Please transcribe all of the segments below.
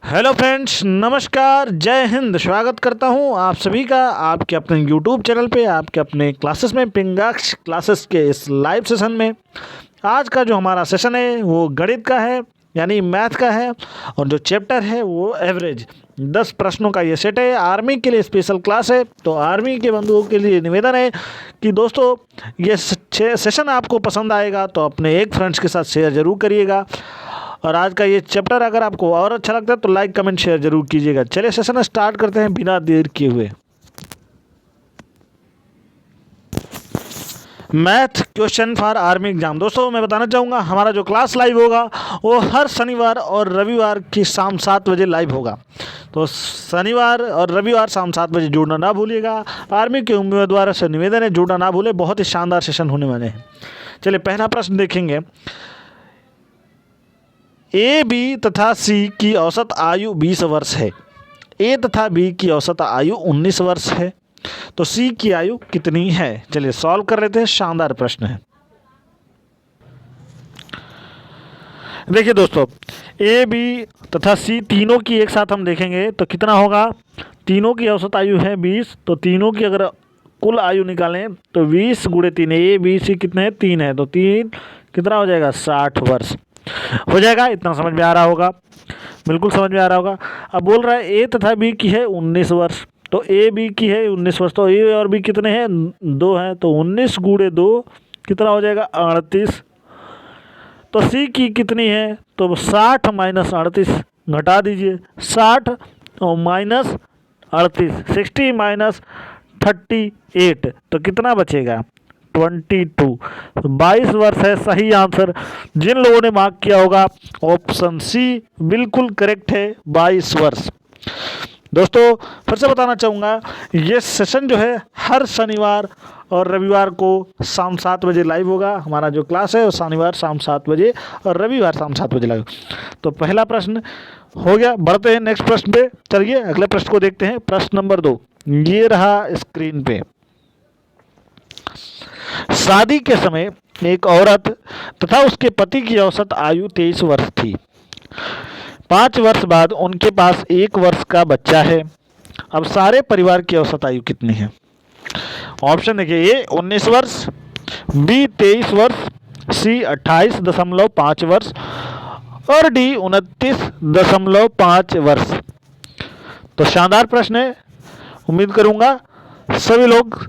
Hello friends, नमस्कार, जय हिंद। स्वागत करता हूं आप सभी का आपके अपने यूट्यूब चैनल पे, आपके अपने क्लासेस में, पिंगाक्ष क्लासेस के इस लाइव सेशन में। आज का जो हमारा सेशन है वो गणित का है, यानी मैथ का है, और जो चैप्टर है वो एवरेज। 10 प्रश्नों का ये सेट है। आर्मी के लिए स्पेशल क्लास है, तो आर्मी के बंधुओं के लिए निवेदन है कि दोस्तों ये सेशन आपको पसंद आएगा तो अपने एक फ्रेंड्स के साथ शेयर ज़रूर करिएगा। और आज का ये चैप्टर अगर आपको और अच्छा लगता है तो लाइक कमेंट शेयर जरूर कीजिएगा। चलिए सेशन स्टार्ट करते हैं बिना देर किए हुए। Math question for army exam. दोस्तों मैं बताना चाहूँगा हमारा जो क्लास लाइव होगा वो हर शनिवार और रविवार की शाम 7 बजे लाइव होगा। तो शनिवार और रविवार शाम 7 बजे जुड़ना ना भूलिएगा। आर्मी के उम्मीदवारों से निवेदन है जुड़ना ना भूले, बहुत ही शानदार सेशन होने वाले हैं। चलिए पहला प्रश्न देखेंगे। ए, बी तथा सी की औसत आयु 20 वर्ष है। ए तथा बी की औसत आयु 19 वर्ष है, तो सी की आयु कितनी है? चलिए सॉल्व कर लेते हैं। शानदार प्रश्न है। देखिए दोस्तों, ए, बी तथा सी तीनों की एक साथ हम देखेंगे तो कितना होगा। तीनों की औसत आयु है 20, तो तीनों की अगर कुल आयु निकालें तो 20 गुणे 3, ए बी सी कितने हैं? 3 है, तो 3 कितना हो जाएगा? 60 वर्ष हो जाएगा। इतना समझ में आ रहा होगा, बिल्कुल समझ में आ रहा होगा। अब बोल रहा है ए तथा बी की है 19 वर्ष, तो ए बी की है 19 वर्ष, तो ए और बी कितने हैं? 2 हैं, तो 19 गुणे 2 कितना हो जाएगा? 38। तो सी की कितनी है? तो 60 माइनस 38 घटा दीजिए। 60 और माइनस 38, 60 माइनस 38, तो कितना बचेगा? 22। 22 वर्ष है सही आंसर। जिन लोगों ने मार्क किया होगा ऑप्शन सी बिल्कुल करेक्ट है, 22 वर्ष। दोस्तों फिर से बताना चाहूँगा, ये सेशन जो है हर शनिवार और रविवार को शाम 7 बजे लाइव होगा। हमारा जो क्लास है वो शनिवार शाम 7 बजे और रविवार शाम 7 बजे लाइव। तो पहला प्रश्न हो गया। बढ़ते हैं नेक्स्ट प्रश्न पे। चलिए अगले प्रश्न को देखते हैं। प्रश्न नंबर 2 ये रहा स्क्रीन पे। शादी के समय एक औरत तथा उसके पति की औसत आयु 23 वर्ष थी। 5 वर्ष बाद उनके पास 1 वर्ष का बच्चा है। अब सारे परिवार की औसत आयु कितनी है? ऑप्शन देखिए, ए 19 वर्ष, बी 23 वर्ष, सी 28.5 वर्ष और डी 29.5 वर्ष। तो शानदार प्रश्न है। उम्मीद करूंगा सभी लोग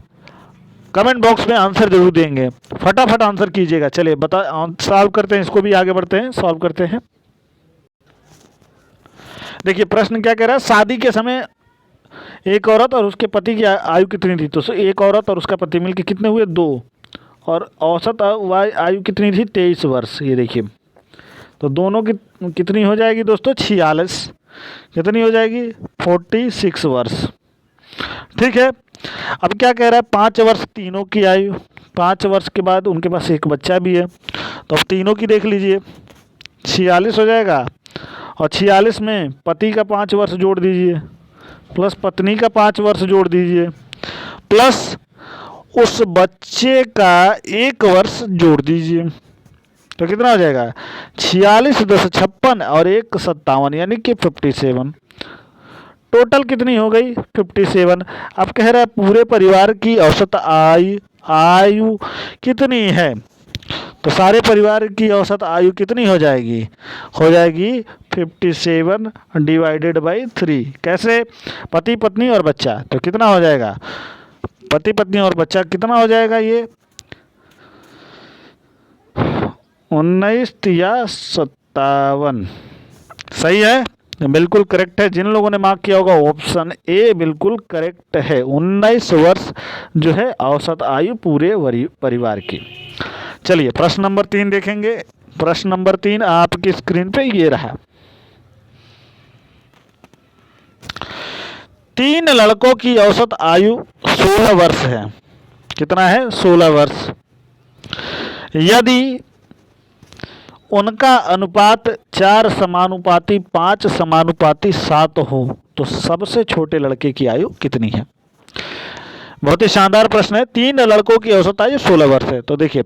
कमेंट बॉक्स में आंसर जरूर देंगे। फटाफट आंसर कीजिएगा। चलिए सॉल्व करते हैं, इसको भी आगे बढ़ते हैं, सॉल्व करते हैं। देखिए प्रश्न क्या कह रहा है। शादी के समय एक औरत और उसके पति की आयु कितनी थी? तो एक औरत और उसका पति मिलकर कितने हुए? 2, और औसत आयु कितनी थी? 23 वर्ष। ये देखिए, तो दोनों की कितनी हो जाएगी दोस्तों? 46। कितनी हो जाएगी? 46 वर्ष। ठीक है। अब क्या कह रहा है? 5 वर्ष तीनों की आयु, 5 वर्ष के बाद उनके पास एक बच्चा भी है, तो अब तीनों की देख लीजिए। 46 हो जाएगा, और 46 में पति का 5 वर्ष जोड़ दीजिए, प्लस पत्नी का 5 वर्ष जोड़ दीजिए, प्लस उस बच्चे का 1 वर्ष जोड़ दीजिए, तो कितना हो जाएगा? 46 10 56 और 1 57, यानी कि 57। टोटल कितनी हो गई? 57। अब कह रहा है पूरे परिवार की औसत आयु कितनी है? तो सारे परिवार की औसत आयु कितनी हो जाएगी? हो जाएगी 57 डिवाइडेड बाई 3। कैसे? पति पत्नी और बच्चा, तो कितना हो जाएगा? पति पत्नी और बच्चा कितना हो जाएगा? ये 19 या 57। सही है, बिल्कुल करेक्ट है। जिन लोगों ने मार्क किया होगा ऑप्शन ए बिल्कुल करेक्ट है। 19 वर्ष जो है औसत आयु पूरे परिवार की। चलिए प्रश्न नंबर 3 देखेंगे। प्रश्न नंबर 3 आपकी स्क्रीन पे ये रहा। 3 लड़कों की औसत आयु 16 वर्ष है। कितना है? 16 वर्ष। यदि उनका अनुपात 4 समानुपाती 5 समानुपाती 7 हो तो सबसे छोटे लड़के की आयु कितनी है? बहुत ही शानदार प्रश्न है। 3 लड़कों की औसत आयु 16 वर्ष है। तो देखिए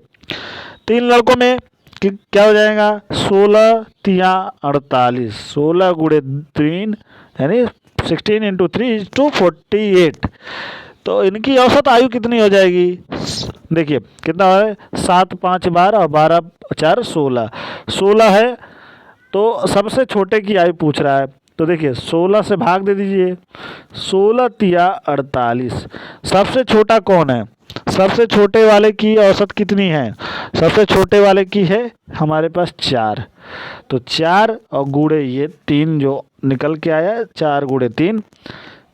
3 लड़कों में कि क्या हो जाएगा 16 तिया 48, 16 गुणे 3 यानी 16 इंटू 3 = 48। तो इनकी औसत आयु कितनी हो जाएगी? देखिए कितना है, 7 5 12 और 12 4 16, 16 है। तो सबसे छोटे की आयु पूछ रहा है, तो देखिए 16 से भाग दे दीजिए, 16 तिया 48। सबसे छोटा कौन है? सबसे छोटे वाले की औसत कितनी है? सबसे छोटे वाले की है हमारे पास 4, तो 4 और गुणे ये 3 जो निकल के आया, 4 गुणे 3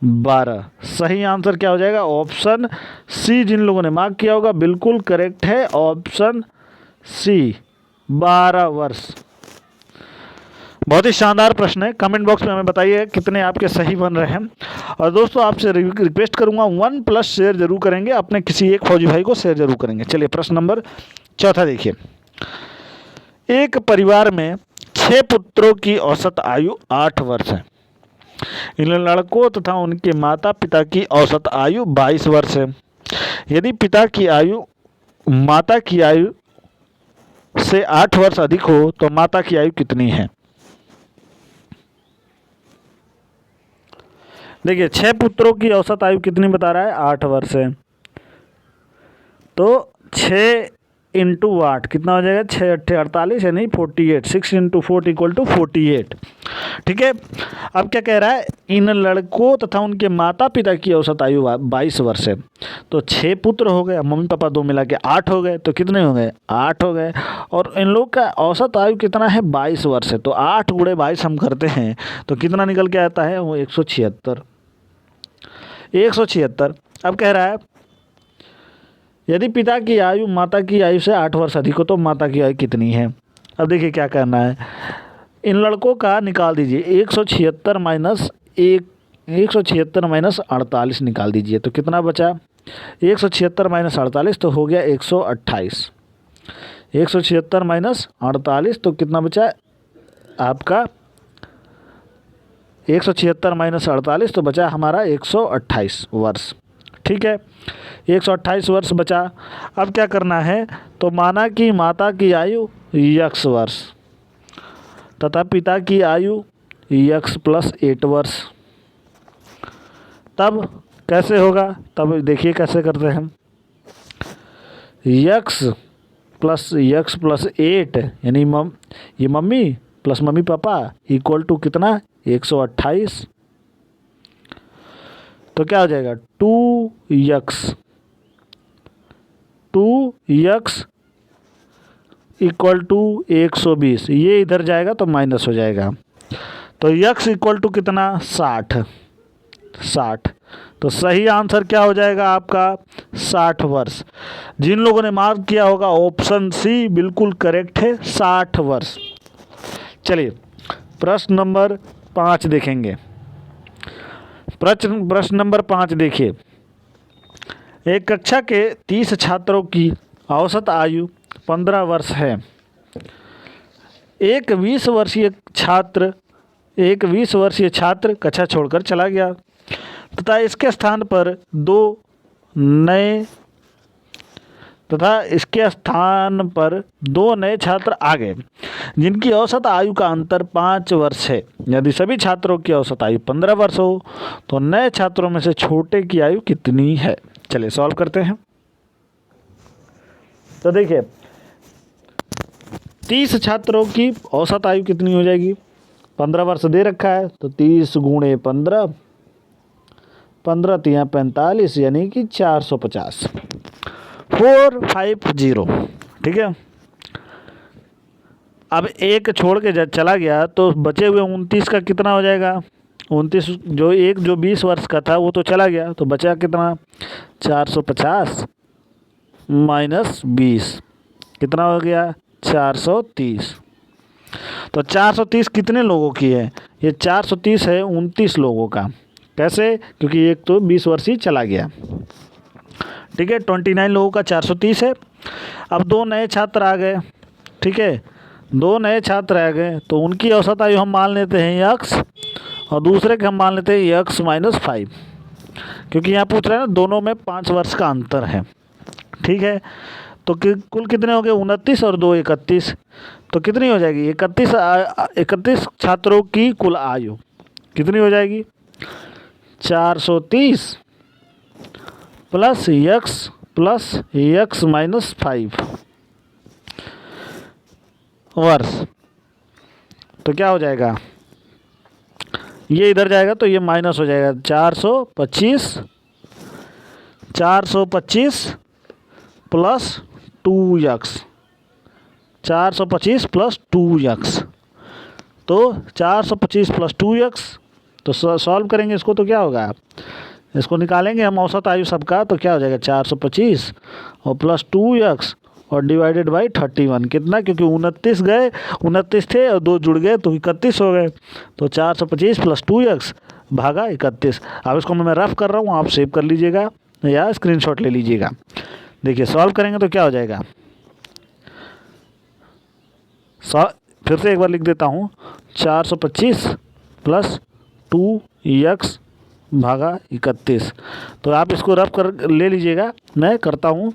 12। सही आंसर क्या हो जाएगा? Option C. जिन लोगों ने मार्क किया होगा बिल्कुल करेक्ट है, ऑप्शन सी 12 वर्ष। बहुत ही शानदार प्रश्न है। कमेंट बॉक्स में हमें बताइए कितने आपके सही बन रहे हैं। और दोस्तों आपसे रिक्वेस्ट करूंगा 1+ शेयर जरूर करेंगे, अपने किसी एक फौजी भाई को शेयर जरूर करेंगे। चलिए प्रश्न नंबर 4 देखिए। एक परिवार में 6 पुत्रों की औसत आयु 8 वर्ष है। इन लड़कों तथा उनके माता पिता की औसत आयु 22 वर्ष है। यदि पिता की आयु माता की आयु से 8 वर्ष अधिक हो तो माता की आयु कितनी है? देखिए 6 पुत्रों की औसत आयु कितनी बता रहा है? 8 वर्ष है। तो 6 इंटू 8 कितना हो जाएगा? 6 8 48 यानी 48। 6 इंटू 4 = 48। ठीक है। अब क्या कह रहा है? इन लड़कों तथा उनके माता पिता की औसत आयु 22 वर्ष है। तो 6 पुत्र हो गए, मम्मी पापा 2 मिला के 8 हो गए, तो कितने हो गए? 8 हो गए। और इन लोग का औसत आयु कितना है? 22 वर्ष है। तो 8 गुणे 22 हम करते हैं तो कितना निकल के आता है? वो 176। 176। अब कह रहा है यदि पिता की आयु माता की आयु से 8 वर्ष अधिक हो तो माता की आयु कितनी है? अब देखिए क्या करना है, इन लड़कों का निकाल दीजिए। 176 माइनस 48 निकाल दीजिए तो कितना बचा? 176 माइनस 48 तो हो गया 128। 176 माइनस 48 तो कितना बचा आपका? 176 माइनस 48 तो बचा हमारा 128 वर्ष। ठीक है, 128 वर्ष बचा। अब क्या करना है? तो माना कि माता की आयु x वर्ष तथा पिता की आयु x + 8 वर्ष। तब कैसे होगा? तब देखिए कैसे करते हैं। x + 8 यानी ये मम्मी प्लस मम्मी पापा = कितना? 128। तो क्या हो जाएगा? 2x = 120। ये इधर जाएगा तो माइनस हो जाएगा। तो x = कितना? 60। तो सही आंसर क्या हो जाएगा आपका? 60 वर्ष। जिन लोगों ने मार्क किया होगा ऑप्शन सी बिल्कुल करेक्ट है, 60 वर्ष। चलिए प्रश्न नंबर 5 देखेंगे। प्रश्न नंबर 5 देखिए। एक कक्षा के 30 छात्रों की औसत आयु 15 वर्ष है। एक 20 वर्षीय छात्र कक्षा छोड़कर चला गया तथा इसके स्थान पर दो नए छात्र आ गए जिनकी औसत आयु का अंतर 5 वर्ष है। यदि सभी छात्रों की औसत आयु 15 वर्ष हो तो नए छात्रों में से छोटे की आयु कितनी है? चलिए सॉल्व करते हैं। तो देखिए 30 छात्रों की औसत आयु कितनी हो जाएगी? 15 वर्ष दे रखा है तो 30 गुणे 15, 15 तिया 45 यानी कि 450। 450। ठीक है। अब एक छोड़ के चला गया तो बचे हुए 29 का कितना हो जाएगा? 29 जो 20 वर्ष का था वो तो चला गया, तो बचा कितना? 450 माइनस 20 कितना हो गया? 430। तो 430 कितने लोगों की है? ये 430 है 29 लोगों का। कैसे? क्योंकि एक तो 20 वर्ष ही चला गया। ठीक है, 29 लोगों का 430 है। अब 2 नए छात्र आ गए। ठीक है, 2 नए छात्र आ गए तो उनकी औसत आयु हम मान लेते हैं x और दूसरे के हम मान लेते हैं x - 5, क्योंकि यहाँ पूछ रहे हैं ना दोनों में 5 वर्ष का अंतर है। ठीक है, तो कुल कितने हो गए 29 और 2 31, तो कितनी हो जाएगी 31 छात्रों की कुल आयु कितनी हो जाएगी 430 प्लस यक्स माइनस 5 वर्ष। तो क्या हो जाएगा, ये इधर जाएगा तो ये माइनस हो जाएगा 425 प्लस 2x, 425 प्लस 2x, तो 425 प्लस 2x, तो सॉल्व करेंगे इसको तो क्या होगा, इसको निकालेंगे हम औसत आयु सबका, तो क्या हो जाएगा 425 और प्लस 2x और डिवाइडेड बाई 31 कितना, क्योंकि 29 थे और 2 जुड़ गए तो 31 हो गए, तो 425 प्लस 2x भागा 31। अब इसको मैं रफ कर रहा हूँ, आप सेव कर लीजिएगा या स्क्रीनशॉट ले लीजिएगा। देखिए सॉल्व करेंगे तो क्या हो जाएगा, फिर से एक बार लिख देता हूँ, 425 प्लस 2x भागा 31। तो आप इसको रफ कर ले लीजिएगा, मैं करता हूँ।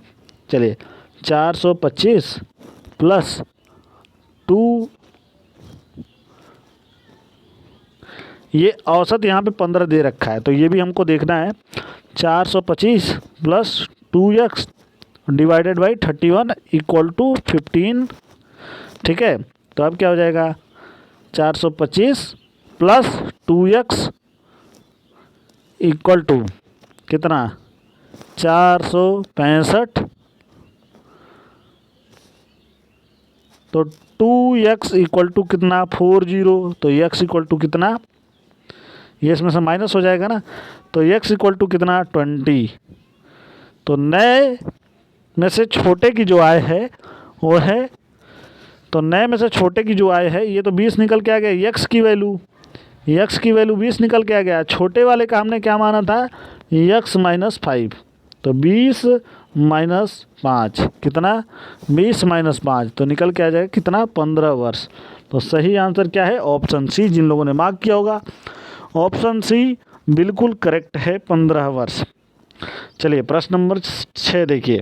चलिए 425 प्लस 2, ये औसत यहाँ पे 15 दे रखा है तो ये भी हमको देखना है। 425 plus 2x divided by 31 equal to 15, ठीक है। तो अब क्या हो जाएगा 425 प्लस 2x इक्वल टू कितना 465, तो 2x इक्वल टू कितना 40, तो x इक्वल टू कितना, ये इसमें से माइनस हो जाएगा ना, तो x इक्वल टू कितना 20। तो नए में से छोटे की जो आय है वो है, तो नए में से छोटे की जो आय है ये तो 20 निकल के आ गया, x की वैल्यू 20 निकल के आ गया। छोटे वाले का हमने क्या माना था x माइनस 5, तो 20 माइनस 5 कितना 20 माइनस 5, तो निकल के आ जाएगा कितना 15 वर्ष। तो सही आंसर क्या है ऑप्शन सी, जिन लोगों ने मार्क किया होगा ऑप्शन सी बिल्कुल करेक्ट है 15 वर्ष। चलिए प्रश्न नंबर 6 देखिए,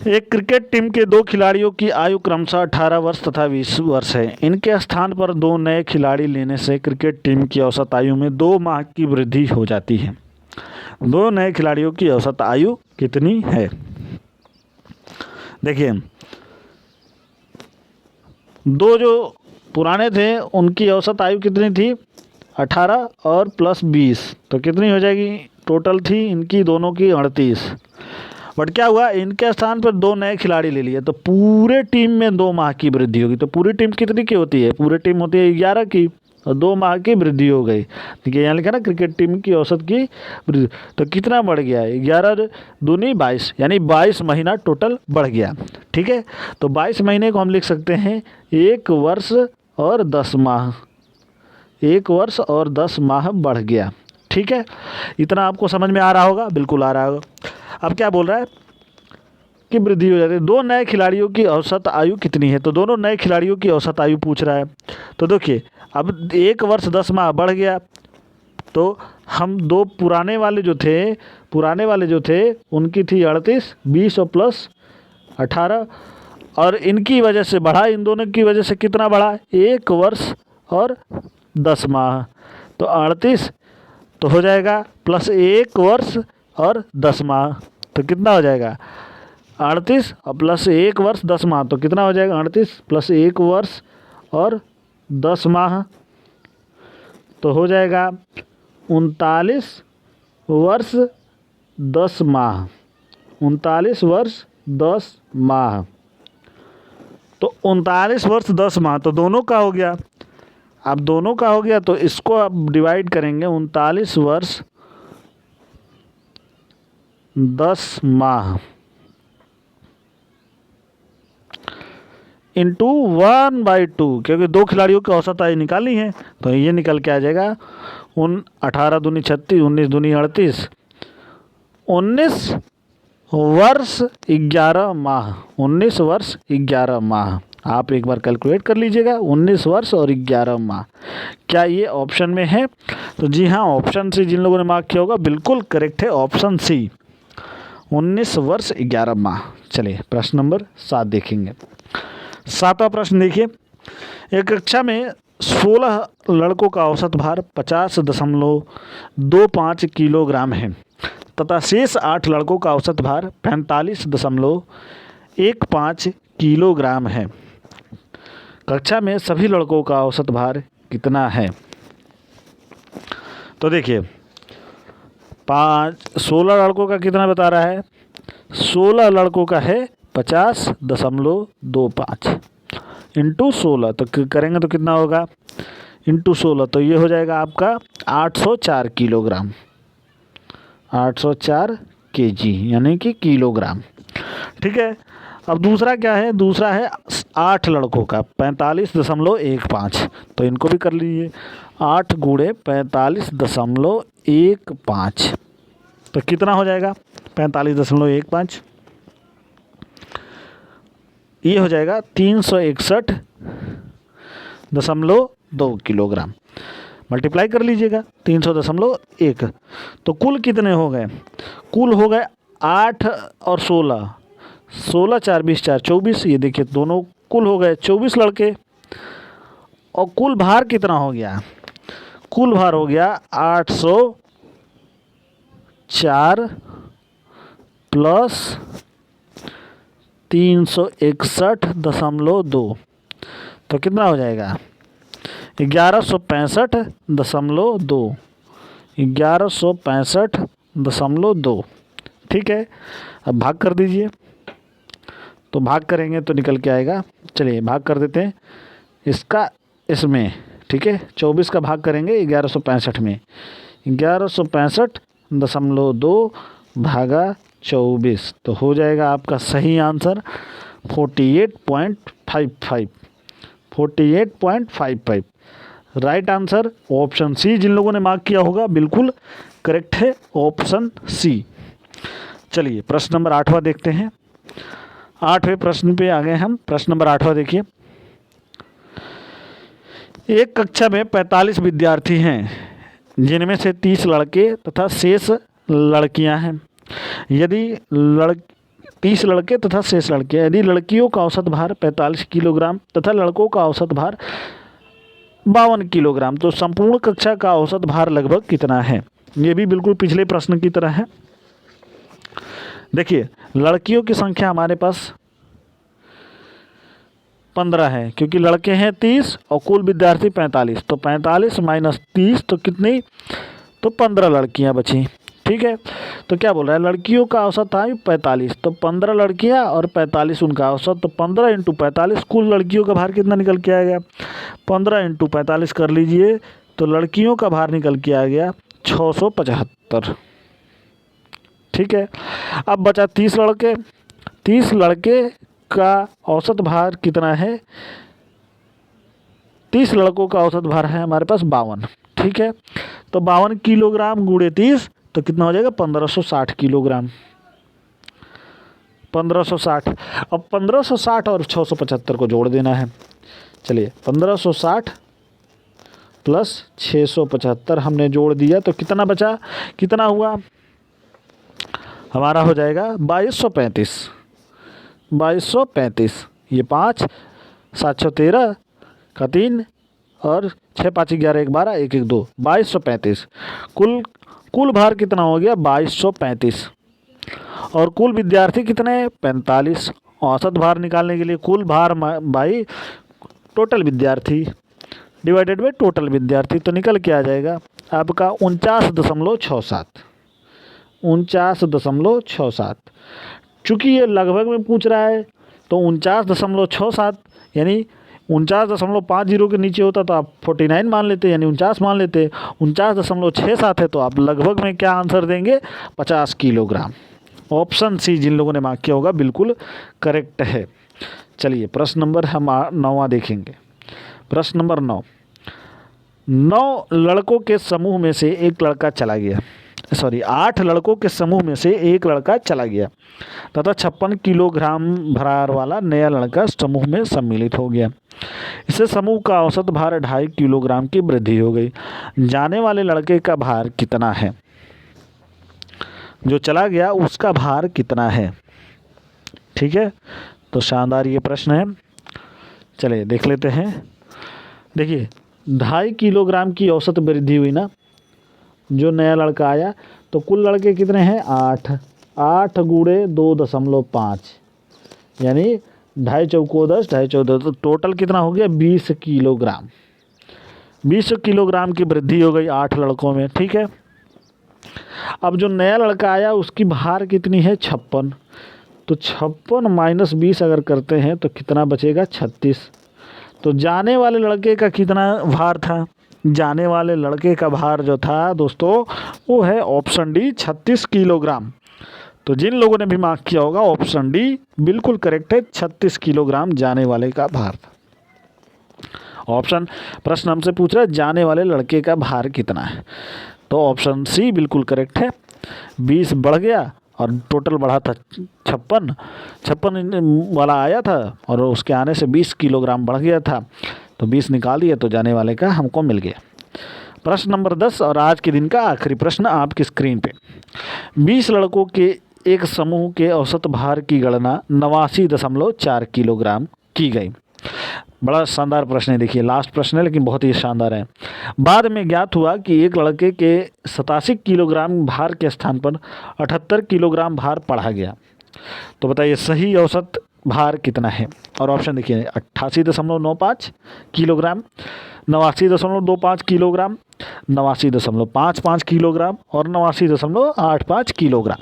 एक क्रिकेट टीम के 2 खिलाड़ियों की आयु क्रमशः 18 वर्ष तथा 20 वर्ष है। इनके स्थान पर 2 नए खिलाड़ी लेने से क्रिकेट टीम की औसत आयु में 2 माह की वृद्धि हो जाती है। 2 नए खिलाड़ियों की औसत आयु कितनी है। देखिए 2 जो पुराने थे उनकी औसत आयु कितनी थी 18 और प्लस 20, तो कितनी हो जाएगी, टोटल थी इनकी दोनों की 38। बट क्या हुआ इनके स्थान पर 2 नए खिलाड़ी ले लिए, तो पूरे टीम में 2 माह की वृद्धि होगी। तो पूरी टीम कितनी की होती है, पूरी टीम होती है 11 की, और 2 माह की वृद्धि हो गई। देखिए यहाँ लिखा ना क्रिकेट टीम की औसत की वृद्धि, तो कितना बढ़ गया 11 दूनी 22, यानी 22 महीना टोटल बढ़ गया। ठीक है, तो 22 महीने को हम लिख सकते हैं 1 वर्ष और 10 माह, 1 वर्ष और 10 माह बढ़ गया। ठीक है, इतना आपको समझ में आ रहा होगा, बिल्कुल आ रहा होगा। अब क्या बोल रहा है कि वृद्धि हो जाती है। 2 नए खिलाड़ियों की औसत आयु कितनी है, तो दोनों नए खिलाड़ियों की औसत आयु पूछ रहा है। तो देखिए अब 1 वर्ष 10 माह बढ़ गया, तो हम 2 पुराने वाले जो थे उनकी थी 38, 20 और प्लस 18, और इनकी वजह से बढ़ा, इन दोनों की वजह से कितना बढ़ा 1 वर्ष और 10 माह, तो 38 तो हो जाएगा प्लस 1 वर्ष और 10 माह, तो कितना हो जाएगा 38 और प्लस 1 वर्ष 10 माह, तो कितना हो जाएगा 38 प्लस 1 वर्ष और 10 माह, तो हो जाएगा 39 वर्ष 10 माह, 39 वर्ष 10 माह, तो 39 वर्ष 10 माह तो दोनों का हो गया। अब दोनों का हो गया तो इसको आप डिवाइड करेंगे 39 वर्ष 10 माह इंटू 1/2, क्योंकि 2 खिलाड़ियों की औसत आयु निकालनी है, तो ये निकल के आ जाएगा 18 दूनी 36, 19 दूनी 38, 19 वर्ष 11 माह, 19 वर्ष 11 माह। आप एक बार कैलकुलेट कर लीजिएगा 19 वर्ष और 11 माह, क्या ये ऑप्शन में है। तो जी हाँ, ऑप्शन सी जिन लोगों ने मार्क किया होगा बिल्कुल करेक्ट है, ऑप्शन सी 19 वर्ष 11 माह। चलिए प्रश्न नंबर 7 देखेंगे। 7वां प्रश्न देखिए, एक कक्षा में 16 लड़कों का औसत भार 50.25 किलोग्राम है तथा शेष 8 लड़कों का औसत भार 45.15 किलोग्राम है। कक्षा में सभी लड़कों का औसत भार कितना है? तो देखिए 16 लड़कों का कितना बता रहा है? 16 लड़कों का है 50.25 इंटू 16, तो करेंगे तो कितना होगा? इंटू 16, तो ये हो जाएगा आपका 804 किलोग्राम, 804 केजी यानी कि किलोग्राम। ठीक है। अब दूसरा क्या है? दूसरा है 8 लड़कों का 45.15, तो इनको भी कर लीजिए। 8 गुणे 45.15, तो कितना हो जाएगा? 45.15, ये हो जाएगा 361.2 किलोग्राम। मल्टीप्लाई कर लीजिएगा 300.1, तो कुल कितने हो गए? कुल हो गए 8 और 16, 16 4 20 4 24, ये देखिए दोनों कुल हो गए 24 लड़के। और कुल भार कितना हो गया? कुल भार हो गया 804 प्लस 361.2, तो कितना हो जाएगा? 1165.2, 1165.2। ठीक है। अब भाग कर दीजिए, तो भाग करेंगे तो निकल के आएगा। चलिए भाग कर देते हैं इसका इसमें। ठीक है, 24 का भाग करेंगे 1165 में, 1165.2 भागा 24, तो हो जाएगा आपका सही answer 48.55, 48.55। Right answer option C. जिन लोगों ने मार्क किया होगा बिल्कुल करेक्ट है ऑप्शन सी। चलिए प्रश्न नंबर 8वां देखते हैं। 8वें प्रश्न पे आ गए हम। प्रश्न नंबर 8वां देखिए, एक कक्षा में 45 विद्यार्थी हैं जिनमें से 30 लड़के तथा शेष लड़कियां हैं। यदि 30 लड़के तथा शेष लड़के, यदि लड़कियों का औसत भार 45 किलोग्राम तथा लड़कों का औसत भार 52 किलोग्राम, तो संपूर्ण कक्षा का औसत भार लगभग कितना है? ये भी बिल्कुल पिछले प्रश्न की तरह है। देखिए लड़कियों की संख्या हमारे पास 15 है, क्योंकि लड़के हैं 30 और कुल विद्यार्थी 45, तो 45 माइनस 30 तो कितनी? तो 15 लड़कियां बची। ठीक है, तो क्या बोल रहा है? लड़कियों का औसत था 45, तो 15 लड़कियां और 45 उनका औसत, तो 15 इंटू 45, कुल लड़कियों का भार कितना निकल के आ गया? 15 इंटू 45 कर लीजिए, तो लड़कियों का भार निकल के आ गया 675। ठीक है। अब बचा 30 लड़के। 30 लड़के का औसत भार कितना है? 30 लड़कों का औसत भार है हमारे पास 52। ठीक है, तो 52 किलोग्राम गुणे 30, तो कितना हो जाएगा? 1560 किलोग्राम, 1560। अब 1560 और 675 को जोड़ देना है। चलिए 1560 प्लस 675 हमने जोड़ दिया, तो कितना बचा? कितना हुआ? हमारा हो जाएगा 2235, 2235। ये 5 713 का 3 और 6 5 11 1 12 1 1 2, 2235। कुल भार कितना हो गया? 2235। और कुल विद्यार्थी कितने? 45। औसत भार निकालने के लिए कुल भार बाई टोटल विद्यार्थी डिवाइडेड बाई टोटल विद्यार्थी, तो निकल के आ जाएगा आपका 49.67, 49.67। चूँकि ये लगभग में पूछ रहा है, तो 49.67 यानी 49.50 के नीचे होता तो आप 49 मान लेते, यानी 49 मान लेते। 49.67 है, तो आप लगभग में क्या आंसर देंगे? 50 किलोग्राम। ऑप्शन सी जिन लोगों ने मार्क किया होगा बिल्कुल करेक्ट है। चलिए प्रश्न नंबर हम 9वां देखेंगे। प्रश्न नंबर 9, 9 लड़कों के समूह में से एक लड़का चला गया, 8 लड़कों के समूह में से एक लड़का चला गया तथा 56 किलोग्राम भार वाला नया लड़का समूह में सम्मिलित हो गया। इससे समूह का औसत भार 2.5 किलोग्राम की वृद्धि हो गई। जाने वाले लड़के का भार कितना है? जो चला गया उसका भार कितना है। ठीक है, तो शानदार ये प्रश्न है। चलिए देख लेते हैं। देखिए 2.5 किलोग्राम की औसत वृद्धि हुई ना, जो नया लड़का आया, तो कुल लड़के कितने हैं 8, 8 गुणे 2.5 यानी 2.5 चौको 10, 2.5 14, तो टोटल कितना हो गया 20 किलोग्राम। 20 किलोग्राम की वृद्धि हो गई 8 लड़कों में। ठीक है, अब जो नया लड़का आया उसकी भार कितनी है 56, तो 56 माइनस 20 अगर करते हैं तो कितना बचेगा 36। तो जाने वाले लड़के का कितना भार था, जाने वाले लड़के का भार जो था दोस्तों वो है ऑप्शन डी 36 किलोग्राम। तो जिन लोगों ने भी मार्क किया होगा ऑप्शन डी बिल्कुल करेक्ट है, 36 किलोग्राम जाने वाले का भार था। ऑप्शन प्रश्न हमसे पूछ रहा है जाने वाले लड़के का भार कितना है, तो ऑप्शन सी बिल्कुल करेक्ट है। 20 बढ़ गया और टोटल बढ़ा था 56 वाला आया था और उसके आने से 20 किलोग्राम बढ़ गया था, तो 20 निकाल दिया तो जाने वाले का हमको मिल गया। प्रश्न नंबर 10 और आज के दिन का आखिरी प्रश्न आपकी स्क्रीन पे। 20 लड़कों के एक समूह के औसत भार की गणना 89.4 किलोग्राम की गई। बड़ा शानदार प्रश्न है, देखिए लास्ट प्रश्न है लेकिन बहुत ही शानदार है। बाद में ज्ञात हुआ कि एक लड़के के 87 किलोग्राम भार के स्थान पर 78 किलोग्राम भार पढ़ा गया, तो बताइए सही औसत भार कितना है। और ऑप्शन देखिए 88.95 किलोग्राम, 89.25 किलोग्राम, 89.55 किलोग्राम और 89.85 किलोग्राम।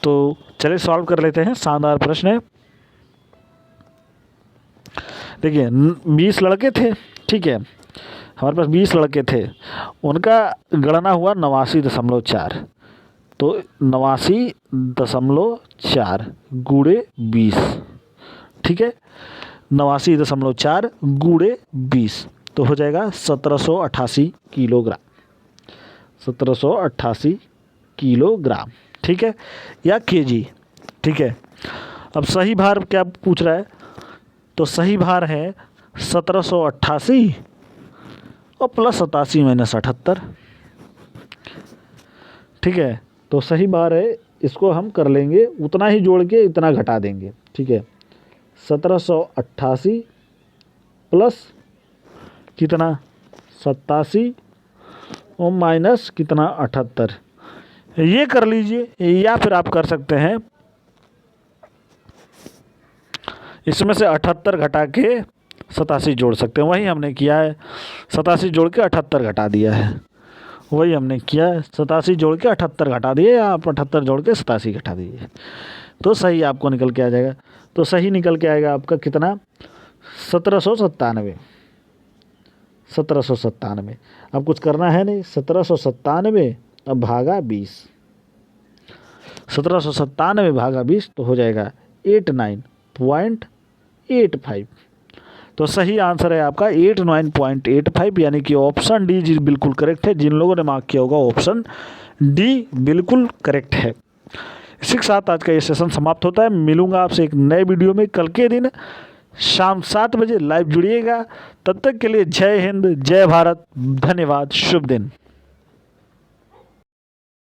तो चलिए सॉल्व कर लेते हैं, शानदार प्रश्न है। देखिए 20 लड़के थे, ठीक है, हमारे पास 20 लड़के थे, उनका गणना हुआ 89.4, तो 89.4 गुणे 20, ठीक है, 89.4 गुणे 20 तो हो जाएगा 1788 किलोग्राम, 1788 किलोग्राम, ठीक है, या केजी। ठीक है, अब सही भार क्या पूछ रहा है, तो सही भार है 1788 और प्लस 87 माइनस 78। ठीक है, तो सही भार है, इसको हम कर लेंगे उतना ही जोड़ के इतना घटा देंगे। ठीक है, 1788 प्लस कितना 87 और माइनस कितना 78, ये कर लीजिए, या फिर आप कर सकते हैं इसमें से 78 घटा के 87 जोड़ सकते हैं, वही हमने किया है, 87 जोड़ के 78 घटा दिया है, वही हमने किया है, 87 जोड़ के 78 घटा दिए, या आप 78 जोड़ के 87 घटा दीजिए, तो सही आपको निकल के आ जाएगा। तो सही निकल के आएगा आपका कितना 1797, 1797। अब कुछ करना है नहीं, 1797 अब भागा 20, 1797 भागा 20 तो हो जाएगा 89.85। तो सही आंसर है आपका 89.85, यानी कि ऑप्शन डी जी बिल्कुल करेक्ट है। जिन लोगों ने मार्क किया होगा ऑप्शन डी बिल्कुल करेक्ट है। इसी के साथ आज का ये सेशन समाप्त होता है। मिलूंगा आपसे एक नए वीडियो में कल के दिन शाम 7 बजे लाइव जुड़िएगा। तब तक के लिए जय हिंद, जय भारत, धन्यवाद, शुभ दिन।